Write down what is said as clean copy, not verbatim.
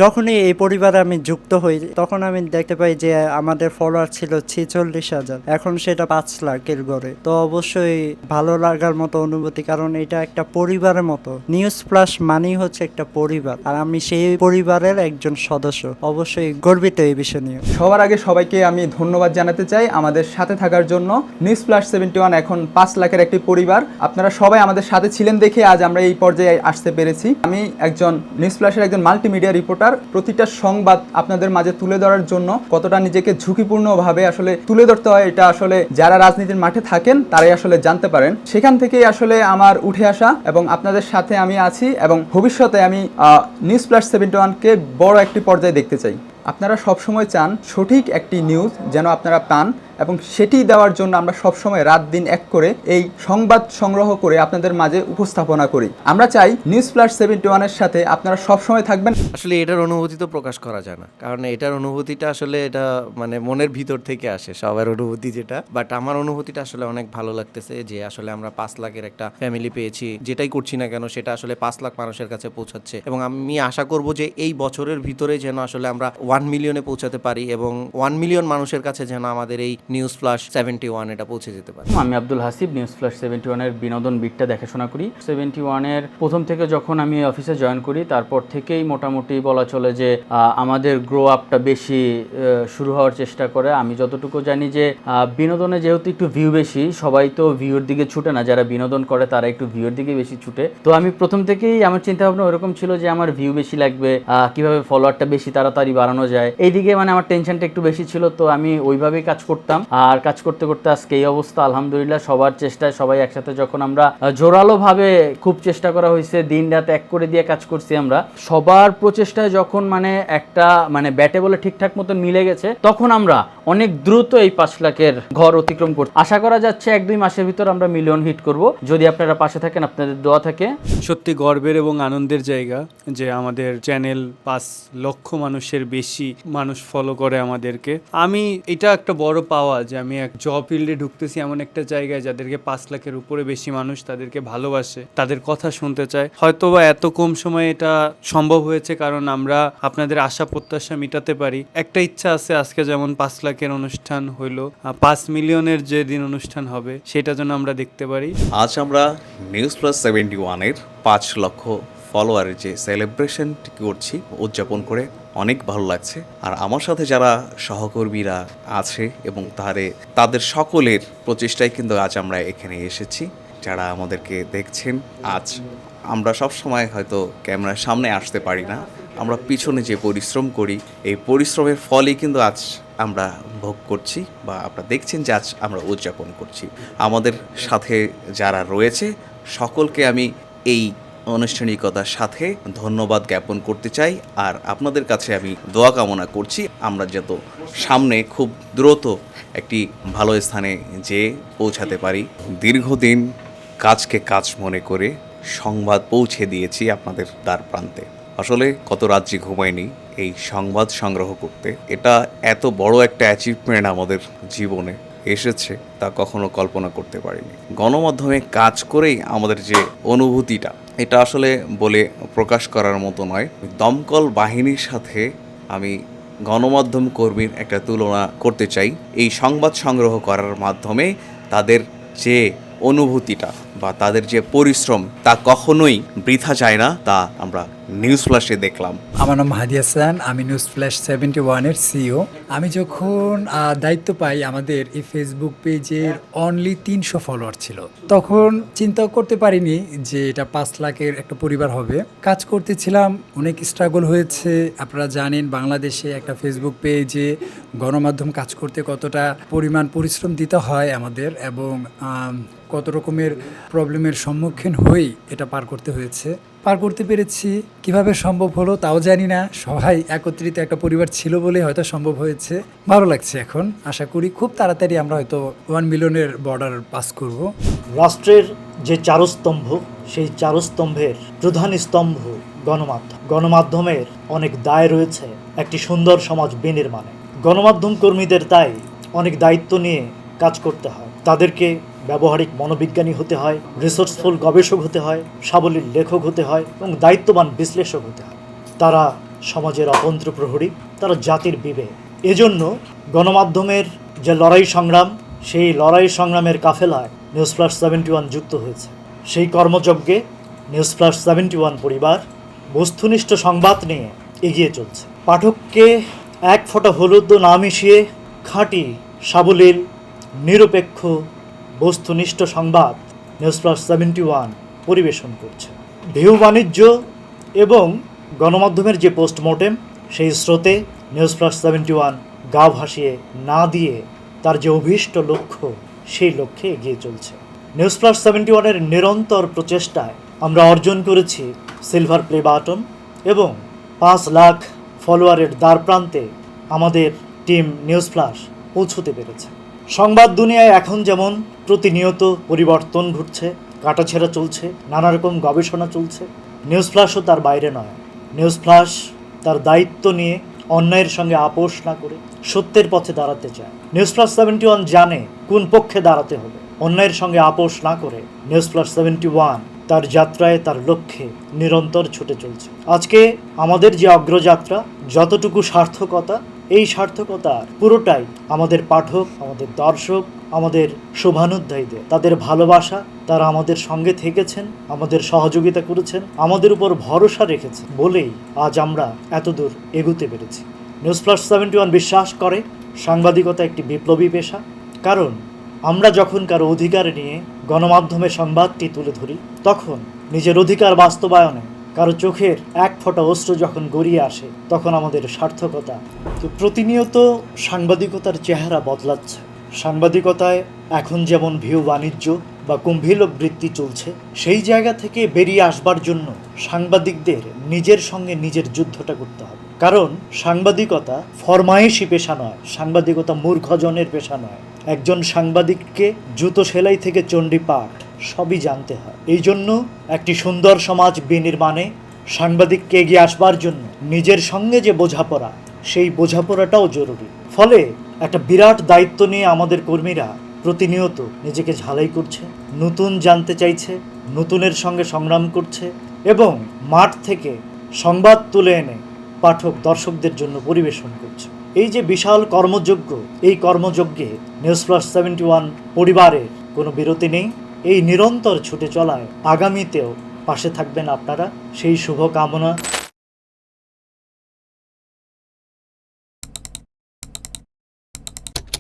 যখনই এই পরিবারে আমি যুক্ত হই তখন আমি দেখতে পাই যে আমাদের ফলোয়ার ছিল 46,000, এখন সেটা 5 লাখের গড়ে। তো অবশ্যই ভালো লাগার মতো অনুভূতি, কারণ এটা একটা পরিবারের মতো। নিউজ প্লাস মানেই হচ্ছে একটা পরিবার, আর আমি সেই পরিবারের একজন সদস্য। অবশ্যই গর্বিত এই বিষয় নিয়ে। সবার আগে সবাইকে আমি ধন্যবাদ জানাতে চাই আমাদের সাথে থাকার জন্য। নিউজ প্লাস 71 এখন 5 লাখের একটি পরিবার। আপনারা সবাই আমাদের সাথে ছিলেন দেখে আজ আমরা এই পর্যায়ে আসতে পেরেছি। আমি একজন নিউজ প্লাসের একজন মাল্টিমিডিয়া রিপোর্টার। প্রতিটা সংবাদ আপনাদের মাঝে তুলে ধরার জন্য কতটা নিজেকে ঝুঁকিপূর্ণভাবে আসলে তুলে ধরতে হয়, এটা আসলে যারা রাজনীতির মাঠে থাকেন তারাই আসলে জানতে পারেন। সেখান থেকেই আসলে আমার উঠে আসা, এবং আপনাদের সাথে আমি আছি, এবং ভবিষ্যতে আমি নিউজ প্লাস 71কে বড় একটি পর্যায়ে দেখতে চাই। আপনারা সবসময় চান সঠিক একটি নিউজ যেন আপনারা পান, এবং সেটি দেওয়ার জন্য আমরা সবসময় রাত দিন এক করে এই সংবাদ সংগ্রহ করে আপনাদের মাঝে উপস্থাপনা করি। আমরা চাই নিউজ প্লাস 71-এর সাথে আপনারা সবসময় থাকবেন। আসলে এটার অনুভূতি তো প্রকাশ করা যায় না, কারণ এটার অনুভূতিটা আসলে এটা মানে মনের ভিতর থেকে আসে সবার অনুভূতি যেটা। বাট আমার অনুভূতিটা আসলে অনেক ভালো লাগতেছে যে আসলে আমরা 5 লাখের একটা ফ্যামিলি পেয়েছি। যেটাই করছি না কেন সেটা আসলে 5 লাখ মানুষের কাছে পৌঁছাচ্ছে, এবং আমি আশা করব যে এই বছরের ভিতরে যেন আসলে আমরা 1 মিলিয়নে পৌঁছাতে পারি, এবং 1 মিলিয়ন মানুষের কাছে যেন আমাদের এই নিউজ প্লাস 71 এটা পৌঁছে যেতে পারে। আমি আব্দুল হাসিব, নিউজ প্লাস 71-এর বিনোদন বিটটা দেখাশোনা করি। 71-এর প্রথম থেকে যখন আমি অফিসে জয়েন করি তারপর থেকেই মোটামুটি বলা চলে যে আমাদের গ্রো আপটা বেশি শুরু হওয়ার চেষ্টা করে। আমি যতটুকু জানি যে বিনোদনে যেহেতু একটু ভিউ বেশি, সবাই তো ভিউর দিকে ছুটে না, যারা বিনোদন করে তারা একটু ভিউর দিকে বেশি ছুটে। তো আমি প্রথম থেকেই আমার চিন্তা ভাবনা ওরকম ছিল যে আমার ভিউ বেশি লাগবে, কিভাবে ফলোয়ারটা বেশি তাড়াতাড়ি বাড়ানো যায়, এইদিকে মানে আমার টেনশনটা একটু বেশি ছিল। তো আমি ওইভাবেই কাজ করতাম, আর কাজ করতে করতে আজকে এই অবস্থা। আলহামদুলিল্লাহ সবার চেষ্টায় সবাই একসাথে যখন আমরা জোরালোভাবে খুব চেষ্টা করা হয়েছে, দিন রাত এক করে দিয়ে কাজ করছি আমরা, সবার প্রচেষ্টায় যখন মানে একটা মানে ব্যাটে বলে ঠিকঠাক মতন মিলে গেছে, তখন আমরা অনেক দ্রুত এই 5 লাখের ঘর অতিক্রম করছি। আশা করা যাচ্ছে 1-2 মাসের ভিতর আমরা মিলিয়ন হিট করব, যদি আপনারা পাশে থাকেন, আপনাদের দোয়া থাকে। সত্যি গর্বের এবং আনন্দের জায়গা যে আমাদের চ্যানেল 5 লক্ষ মানুষের বেশি মানুষ ফলো করে আমাদেরকে। আমি এটা একটা বড় পাওয়া যে আমি এক জব ফিল্ডে ঢুকতেছি এমন একটা জায়গায় যাদেরকে 5 লাখের উপরে বেশি মানুষ তাদেরকে ভালোবাসে, তাদের কথা শুনতে চায়। হয়তোবা এত কম সময়ে এটা সম্ভব হয়েছে কারণ আমরা আপনাদের আশা প্রত্যাশা মিটাতে পারি। একটা ইচ্ছা আছে, আজকে যেমন 5 লাখের অনুষ্ঠান হইলো, 5 মিলিয়নের যে দিন অনুষ্ঠান হবে সেটা যেন আমরা দেখতে পারি। আজ আমরা নিউজ প্লাস 71-এর 5 লক্ষ ফলোয়ারের যে সেলিব্রেশনটি করছি, উদযাপন করে অনেক ভালো লাগছে। আর আমার সাথে যারা সহকর্মীরা আছে এবং তাদের সকলের প্রচেষ্টায় কিন্তু আজ আমরা এখানে এসেছি। যারা আমাদেরকে দেখছেন, আজ আমরা সব সময় হয়তো ক্যামেরার সামনে আসতে পারি না, আমরা পিছনে যে পরিশ্রম করি এই পরিশ্রমের ফলই কিন্তু আজ আমরা ভোগ করছি, বা আপনারা দেখছেন যে আজ আমরা উদযাপন করছি। আমাদের সাথে যারা রয়েছে সকলকে আমি এই আনুষ্ঠানিকতার সাথে ধন্যবাদ জ্ঞাপন করতে চাই, আর আপনাদের কাছে আমি দোয়া কামনা করছি আমরা যত সামনে খুব দ্রুত একটি ভালো স্থানে যেয়ে পৌঁছাতে পারি। দীর্ঘদিন কাজকে কাজ মনে করে সংবাদ পৌঁছে দিয়েছি আপনাদের দ্বার প্রান্তে। আসলে কত রাজ্যে ঘুমায়নি এই সংবাদ সংগ্রহ করতে। এটা এত বড় একটা অ্যাচিভমেন্ট আমাদের জীবনে এসেছে তা কখনো কল্পনা করতে পারিনি। গণমাধ্যমে কাজ করেই আমাদের যে অনুভূতিটা, এটা আসলে বলে প্রকাশ করার মতো নয়। দমকল বাহিনীর সাথে আমি গণমাধ্যম কর্মীর একটা তুলনা করতে চাই। এই সংবাদ সংগ্রহ করার মাধ্যমে তাদের যে অনুভূতিটা বা তাদের যে পরিশ্রম তা কখনোই বৃথা যায় না, তা আমরা নিউজ ফ্ল্যাশে দেখলাম। আমার নাম হাদি হাসান, আমি নিউজ ফ্ল্যাশ 71-এর সিইও। আমি যখন দায়িত্ব পাই, আমাদের এই ফেসবুক পেজের অনলি 300 ফলোয়ার ছিল। তখন চিন্তা করতে পারিনি যে এটা 5 লাখের একটা পরিবার হবে। কাজ করতেছিলাম, অনেক স্ট্রাগল হয়েছে। আপনারা জানেন বাংলাদেশে একটা ফেসবুক পেজে গণমাধ্যম কাজ করতে কতটা পরিমাণ পরিশ্রম দিতে হয় আমাদের, এবং কত রকমের প্রবলেমের সম্মুখীন হয়েই এটা পার করতে হয়েছে। পার করতে পেরেছি, কিভাবে সম্ভব হলো তাও জানি না। সবাই একত্রিত একটা পরিবার ছিল বলে হয়তো সম্ভব হয়েছে। ভালো লাগছে। এখন আশা করি খুব তাড়াতাড়ি আমরা হয়তো 1 মিলিয়নের বর্ডার পাস করব। রাষ্ট্রের যে চারস্তম্ভ, সেই চারস্তম্ভের প্রধান স্তম্ভ গণমাধ্যম। গণমাধ্যমের অনেক দায় রয়েছে একটি সুন্দর সমাজ বিনির্মাণে। গণমাধ্যম কর্মীদের তাই অনেক দায়িত্ব নিয়ে কাজ করতে হয়। তাদেরকে ব্যবহারিক মনোবিজ্ঞানী হতে হয়, রিসোর্সফুল গবেষক হতে হয়, সাবলীল লেখক হতে হয় এবং দায়িত্ববান বিশ্লেষক হতে হয়। তারা সমাজের অতন্ত্র প্রহরী, তারা জাতির বিবেক। এজন্য গণমাধ্যমের যে লড়াই সংগ্রাম, সেই লড়াই সংগ্রামের কাফেলায় নিউজ ফ্ল্যাশ 71 যুক্ত হয়েছে। সেই কর্মযজ্ঞে নিউজ ফ্ল্যাশ 71 পরিবার বস্তুনিষ্ঠ সংবাদ নিয়ে এগিয়ে চলছে। পাঠককে এক ফোঁটা হলুদ না মিশিয়ে খাঁটি, সাবলীল, নিরপেক্ষ, বস্তুনিষ্ঠ সংবাদ নিউজ ফ্ল্যাশ 71 পরিবেশন করছে। ভিউ বাণিজ্য এবং গণমাধ্যমের যে পোস্টমর্টেম, সেই স্রোতে নিউজ ফ্ল্যাশ 71 গা ভাসিয়ে না দিয়ে তার যে অভীষ্ট লক্ষ্য, সেই লক্ষ্যে এগিয়ে চলছে। নিউজ ফ্ল্যাশ 71-এর নিরন্তর প্রচেষ্টায় আমরা অর্জন করেছি সিলভার প্লে বাটন এবং 5 লাখ ফলোয়ারের দ্বারপ্রান্তে আমাদের টিম নিউজ ফ্ল্যাশ পৌঁছতে পেরেছে। সংবাদ দুনিয়ায় এখন যেমন প্রতিনিয়ত পরিবর্তন ঘটছে, কাটাছেঁড়া চলছে, নানা রকম গবেষণা চলছে, নিউজ ফ্ল্যাশও তার বাইরে নয়। নিউজ ফ্ল্যাশ তার দায়িত্ব নিয়ে অন্যায়ের সঙ্গে আপোষ না করে সত্যের পথে দাঁড়াতে চায়। নিউজ ফ্ল্যাশ 71 জানে কোন পক্ষে দাঁড়াতে হবে। অন্যায়ের সঙ্গে আপোষ না করে নিউজ ফ্ল্যাশ 71 তার যাত্রায়, তার লক্ষ্যে নিরন্তর ছুটে চলছে। আজকে আমাদের যে অগ্রযাত্রা, যতটুকু সার্থকতা, এই সার্থকতার পুরোটাই আমাদের পাঠক, আমাদের দর্শক, আমাদের শুভানুধ্যায়ীদের, তাদের ভালোবাসা, তারা আমাদের সঙ্গে থেকেছেন, আমাদের সহযোগিতা করেছেন, আমাদের উপর ভরসা রেখেছেন বলেই আজ আমরা এতদূর এগুতে পেরেছি। নিউজ ফ্ল্যাশ 71 বিশ্বাস করে সাংবাদিকতা একটি বিপ্লবী পেশা। কারণ আমরা যখন কারো অধিকার নিয়ে গণমাধ্যমে সংবাদটি তুলে ধরি, তখন নিজের অধিকার বাস্তবায়নে কারো চোখের এক ফোঁটা অশ্রু যখন গড়িয়ে আসে, তখন আমাদের সার্থকতা। তো প্রতিনিয়ত সাংবাদিকতার চেহারা বদলাচ্ছে। সাংবাদিকতায় এখন যেমন ভিউ বাণিজ্য বা কুম্ভিলক বৃত্তি চলছে, সেই জায়গা থেকে বেরিয়ে আসবার জন্য সাংবাদিকদের নিজের সঙ্গে নিজের যুদ্ধটা করতে হবে। কারণ সাংবাদিকতা ফরমায়েশি পেশা নয়, সাংবাদিকতা মূর্খজনের পেশা নয়। একজন সাংবাদিককে জুতো সেলাই থেকে চণ্ডীপাঠ সবই জানতে হয়। এই জন্য একটি সুন্দর সমাজ বিনির্মাণে সাংবাদিককে এগিয়ে আসবার জন্য নিজের সঙ্গে যে বোঝাপড়া, সেই বোঝাপড়াটাও জরুরি। ফলে একটা বিরাট দায়িত্ব নিয়ে আমাদের কর্মীরা প্রতিনিয়ত নিজেকে ঝালাই করছে, নতুন জানতে চাইছে, নতুনের সঙ্গে সংগ্রাম করছে এবং মাঠ থেকে সংবাদ তুলে এনে পাঠক দর্শকদের জন্য পরিবেশন করছে। এই যে বিশাল কর্মযজ্ঞ, এই কর্মযজ্ঞে নিউজ ফ্ল্যাশ 71 পরিবারের কোনো বিরতি নেই। এই নিরন্তর ছুটে চলায় আগামীতেও পাশে থাকবেন আপনারা, সেই শুভকামনা